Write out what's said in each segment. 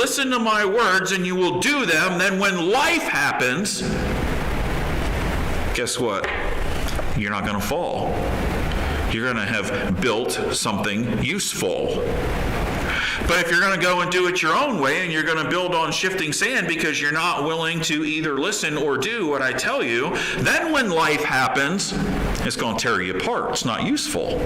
listen to my words and you will do them, then when life happens, guess what? You're not going to fall. You're going to have built something useful. But if you're going to go and do it your own way and you're going to build on shifting sand because you're not willing to either listen or do what I tell you, then when life happens, it's going to tear you apart. It's not useful.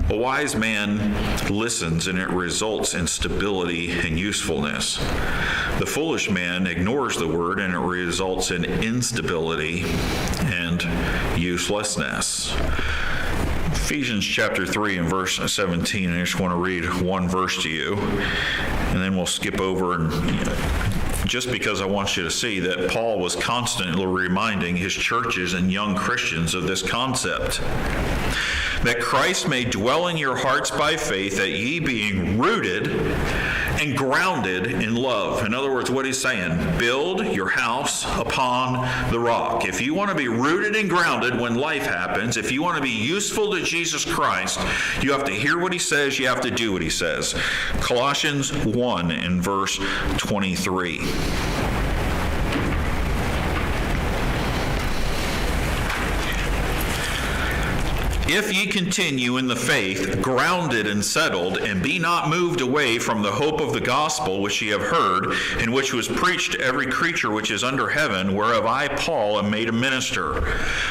A wise man listens and it results in stability and usefulness. The foolish man ignores the word and it results in instability and uselessness. Ephesians chapter 3 and verse 17, I just want to read one verse to you, and then we'll skip over, and just because I want you to see that Paul was constantly reminding his churches and young Christians of this concept. That Christ may dwell in your hearts by faith, that ye being rooted and grounded in love. In other words, what he's saying, build your house upon the rock. If you want to be rooted and grounded when life happens, if you want to be useful to Jesus Christ, you have to hear what he says, you have to do what he says. Colossians 1 and verse 23. If ye continue in the faith, grounded and settled, and be not moved away from the hope of the gospel which ye have heard, and which was preached to every creature which is under heaven, whereof I, Paul, am made a minister.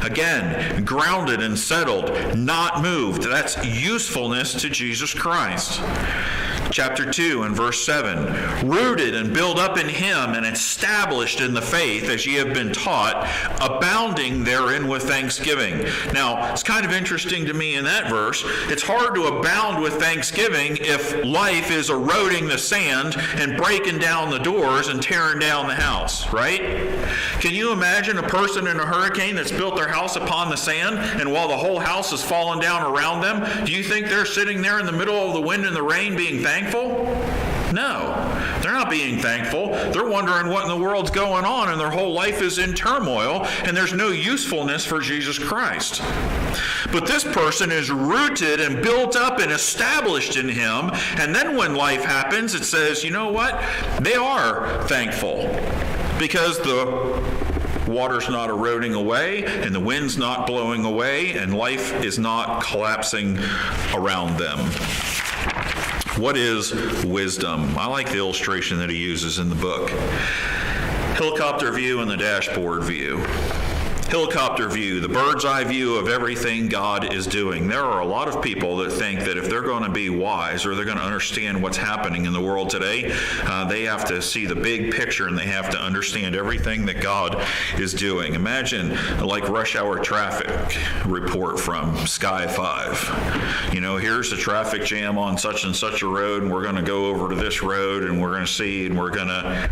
Again, grounded and settled, not moved. That's usefulness to Jesus Christ. Chapter 2 and verse 7, rooted and built up in him and established in the faith as ye have been taught, abounding therein with thanksgiving. Now, it's kind of interesting to me in that verse. It's hard to abound with thanksgiving if life is eroding the sand and breaking down the doors and tearing down the house, right? Can you imagine a person in a hurricane that's built their house upon the sand, and while the whole house is falling down around them, do you think they're sitting there in the middle of the wind and the rain being thankful? No, they're not being thankful. They're wondering what in the world's going on, and their whole life is in turmoil, and there's no usefulness for Jesus Christ. But this person is rooted and built up and established in him, and then when life happens, it says, you know what? They are thankful because the water's not eroding away, and the wind's not blowing away, and life is not collapsing around them. What is wisdom? I like the illustration that he uses in the book. Helicopter view and the dashboard view. Helicopter view, the bird's eye view of everything God is doing. There are a lot of people that think that if they're going to be wise or they're going to understand what's happening in the world today, they have to see the big picture and they have to understand everything that God is doing. Imagine like rush hour traffic report from Sky 5. You know, here's the traffic jam on such and such a road, and we're going to go over to this road, and we're going to see, and we're going to...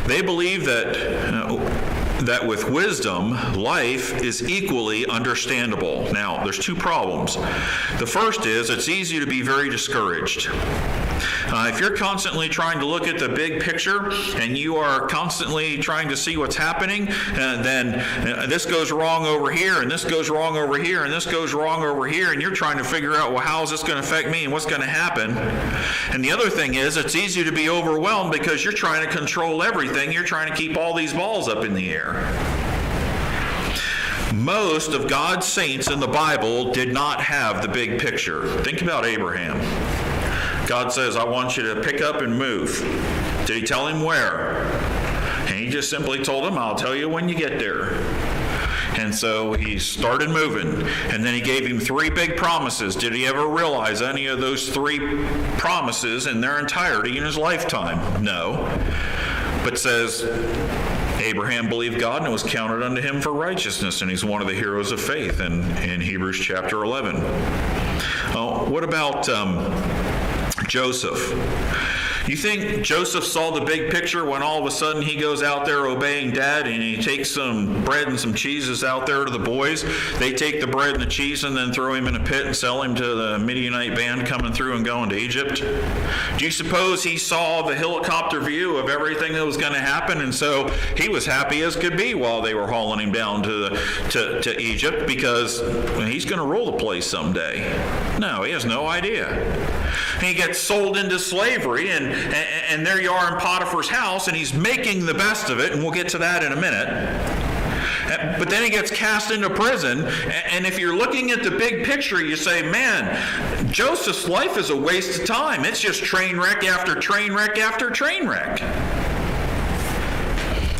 They believe that with wisdom, life is equally understandable. Now, there's two problems. The first is it's easy to be very discouraged. If you're constantly trying to look at the big picture and you are constantly trying to see what's happening, then this goes wrong over here, and this goes wrong over here, and this goes wrong over here, and you're trying to figure out, well, how is this going to affect me and what's going to happen? And the other thing is it's easy to be overwhelmed because you're trying to control everything. You're trying to keep all these balls up in the air. Most of God's saints in the Bible did not have the big picture. Think about Abraham. God says, I want you to pick up and move. Did he tell him where? And he just simply told him, I'll tell you when you get there. And so he started moving. And then he gave him 3 big promises. Did he ever realize any of those 3 promises in their entirety in his lifetime? No. But says, Abraham believed God and it was counted unto him for righteousness, and he's one of the heroes of faith in Hebrews chapter 11. Oh, what about Joseph? You think Joseph saw the big picture when all of a sudden he goes out there obeying dad and he takes some bread and some cheeses out there to the boys? They take the bread and the cheese and then throw him in a pit and sell him to the Midianite band coming through and going to Egypt? Do you suppose he saw the helicopter view of everything that was going to happen, and so he was happy as could be while they were hauling him down to Egypt because he's going to rule the place someday? No, he has no idea. And he gets sold into slavery, and there you are in Potiphar's house, and he's making the best of it, and we'll get to that in a minute. But then he gets cast into prison, and if you're looking at the big picture, you say, man, Joseph's life is a waste of time. It's just train wreck after train wreck after train wreck.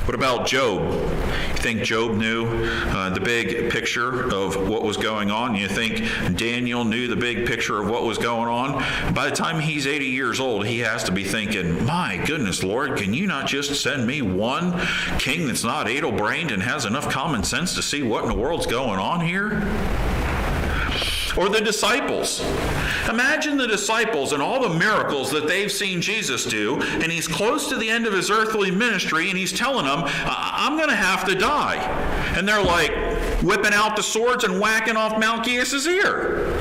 What about Job? You think Job knew the big picture of what was going on? You think Daniel knew the big picture of what was going on? By the time he's 80 years old, he has to be thinking, my goodness, Lord, can you not just send me one king that's not addle-brained and has enough common sense to see what in the world's going on here? Or the disciples. Imagine the disciples and all the miracles that they've seen Jesus do, and he's close to the end of his earthly ministry, and he's telling them, I'm going to have to die. And they're like whipping out the swords and whacking off Malchus's ear.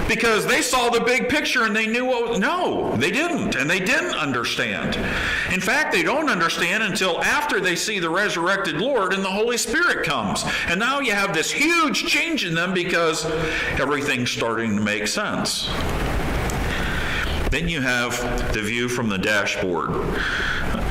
Because they saw the big picture and they knew no, they didn't. And they didn't understand. In fact, they don't understand until after they see the resurrected Lord and the Holy Spirit comes. And now you have this huge change in them because everything's starting to make sense. Then you have the view from the dashboard.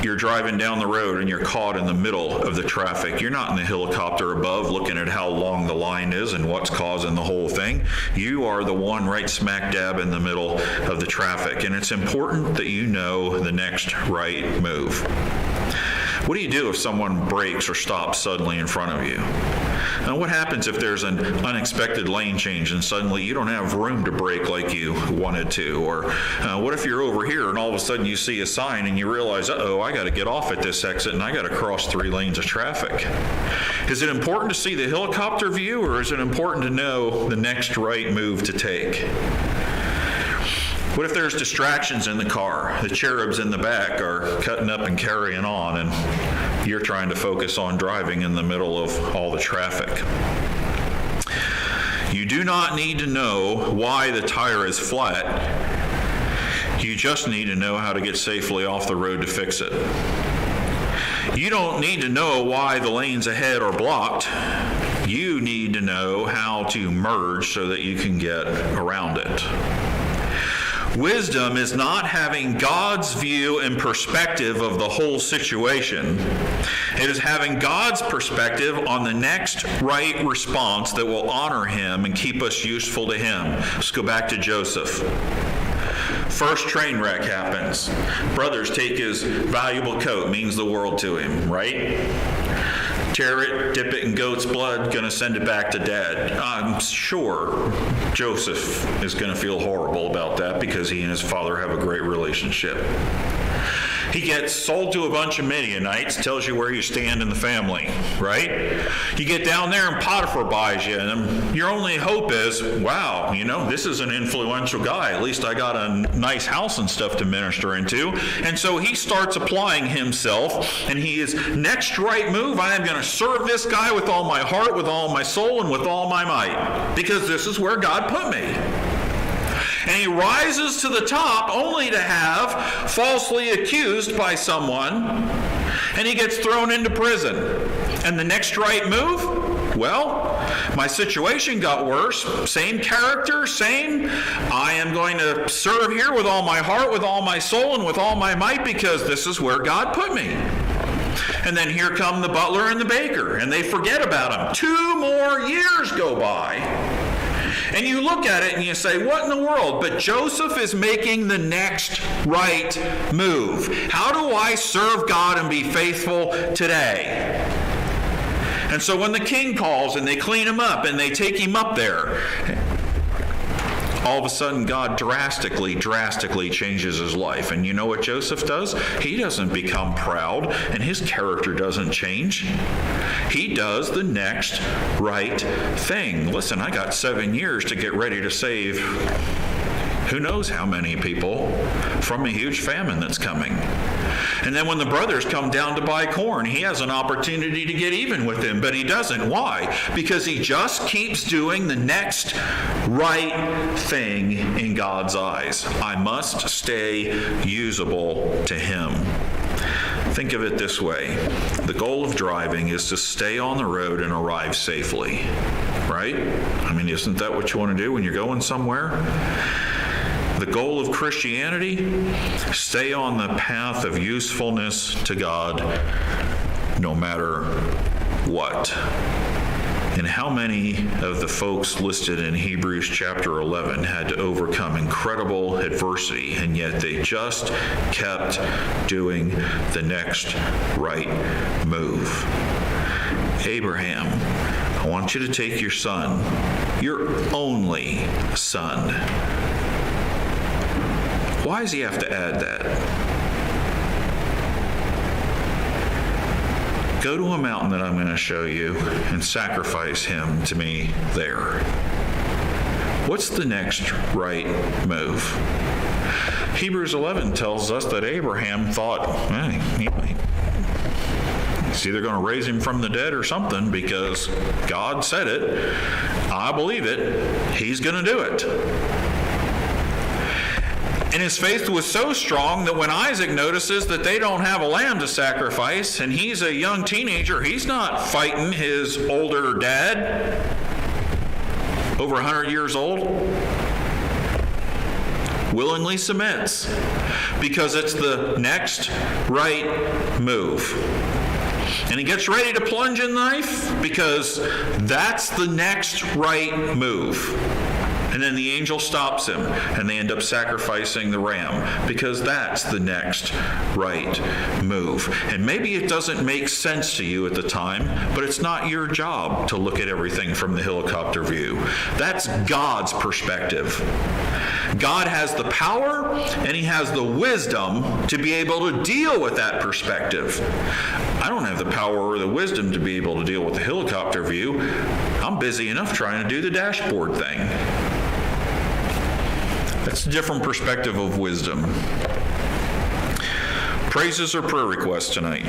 You're driving down the road and you're caught in the middle of the traffic. You're not in the helicopter above looking at how long the line is and what's causing the whole thing. You are the one right smack dab in the middle of the traffic. And it's important that you know the next right move. What do you do if someone brakes or stops suddenly in front of you? Now, what happens if there's an unexpected lane change and suddenly you don't have room to brake like you wanted to? Or what if you're over here and all of a sudden you see a sign and you realize, uh-oh, I got to get off at this exit and I got to cross 3 lanes of traffic? Is it important to see the helicopter view, or is it important to know the next right move to take? What if there's distractions in the car? The cherubs in the back are cutting up and carrying on, and you're trying to focus on driving in the middle of all the traffic. You do not need to know why the tire is flat. You just need to know how to get safely off the road to fix it. You don't need to know why the lanes ahead are blocked. You need to know how to merge so that you can get around it. Wisdom is not having God's view and perspective of the whole situation. It is having God's perspective on the next right response that will honor him and keep us useful to him. Let's go back to Joseph. First train wreck happens. Brothers take his valuable coat, means the world to him, right? Tear it, dip it in goat's blood, gonna send it back to dad. I'm sure Joseph is gonna feel horrible about that because he and his father have a great relationship. He gets sold to a bunch of Midianites, tells you where you stand in the family, right? You get down there and Potiphar buys you, and your only hope is, wow, this is an influential guy. At least I got a nice house and stuff to minister into. And so he starts applying himself, and he is, next right move, I am going to serve this guy with all my heart, with all my soul, and with all my might, because this is where God put me. And he rises to the top only to have falsely accused by someone, and he gets thrown into prison. And the next right move? Well, my situation got worse. Same character, same. I am going to serve here with all my heart, with all my soul, and with all my might, because this is where God put me. And then here come the butler and the baker, and they forget about him. 2 more years go by. And you look at it and you say, what in the world? But Joseph is making the next right move. How do I serve God and be faithful today? And so when the king calls and they clean him up and they take him up there, all of a sudden God drastically changes his life. And you know what Joseph does? He doesn't become proud and his character doesn't change. He does the next right thing. Listen, I got 7 years to get ready to save who knows how many people from a huge famine that's coming. And then when the brothers come down to buy corn, he has an opportunity to get even with them, but he doesn't. Why? Because he just keeps doing the next right thing in God's eyes. I must stay usable to him. Think of it this way. The goal of driving is to stay on the road and arrive safely, right? I mean, isn't that what you want to do when you're going somewhere? The goal of Christianity? Stay on the path of usefulness to God no matter what. And how many of the folks listed in Hebrews chapter 11 had to overcome incredible adversity, and yet they just kept doing the next right move? Abraham, I want you to take your son, your only son. Why does he have to add that? Go to a mountain that I'm going to show you and sacrifice him to me there. What's the next right move? Hebrews 11 tells us that Abraham thought, he's either going to raise him from the dead or something, because God said it. I believe it. He's going to do it. And his faith was so strong that when Isaac notices that they don't have a lamb to sacrifice, and he's a young teenager, he's not fighting his older dad, over 100 years old. Willingly submits, because it's the next right move. And he gets ready to plunge in the knife, because that's the next right move. And then the angel stops him, and they end up sacrificing the ram, because that's the next right move. And maybe it doesn't make sense to you at the time, but it's not your job to look at everything from the helicopter view. That's God's perspective. God has the power, and he has the wisdom to be able to deal with that perspective. I don't have the power or the wisdom to be able to deal with the helicopter view. I'm busy enough trying to do the dashboard thing. That's a different perspective of wisdom. Praises or prayer requests tonight?